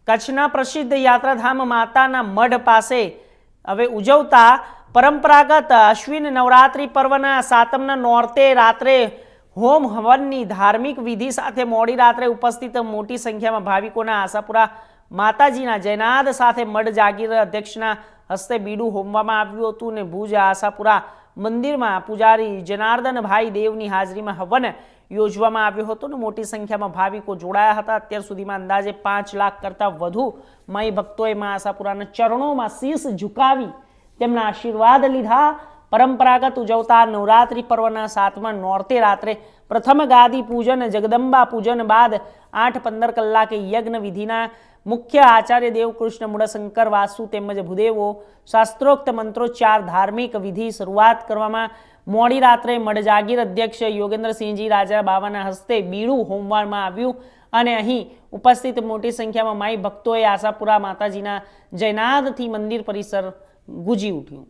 કચ્છના પ્રસિદ્ધ યાત્રાધામ માતાના મઢ પાસે હવે ઉજવતા પરંપરાગત અશ્વિન નવરાત્રિ પર્વના સાતમના નોરતે રાત્રે હોમ હવનની ધાર્મિક વિધિ સાથે મોડી રાત્રે ઉપસ્થિત મોટી સંખ્યામાં ભાવિકોના આશાપુરા માતાજીના જયનાદ સાથે મઢ જાગીર અધ્યક્ષના હસ્તે બીડું હોમવામાં આવ્યું હતું અને ભુજ આશાપુરા મંદિરમાં પૂજારી જનાર્દનભાઈ દેવની હાજરીમાં હવન યોજવામાં આવ્યો હતો અને મોટી સંખ્યામાં ભાવિકો જોડાયા હતા। અત્યાર સુધીમાં અંદાજે 5 લાખ કરતાં વધુ માઈ ભક્તોએ મા આશાપુરાના ચરણોમાં શીશ ઝુકાવી તેમના આશીર્વાદ લીધા। પરંપરાગત ઉજવતા નવરાત્રિ પર્વના સાતમા નોરતે રાત્રે પ્રથમ ગાદી પૂજન જગદંબા પૂજન બાદ 8-15 કલાકે યજ્ઞ વિધિના મુખ્ય આચાર્ય દેવકૃષ્ણ મૂળશંકર વાસુ તેમજ ભૂદેવો શાસ્ત્રોક્ત મંત્રોચ્ચાર ધાર્મિક વિધિ શરૂઆત કરવામાં મોડી રાત્રે મઢ જાગીર અધ્યક્ષ યોગેન્દ્રસિંહજી રાજા બાવાના હસ્તે બીડું હોમવામાં આવ્યું અને અહીં ઉપસ્થિત મોટી સંખ્યામાં માઈ ભક્તોએ આશાપુરા માતાજીના જયનાદથી મંદિર પરિસર ગુંજી ઉઠ્યું।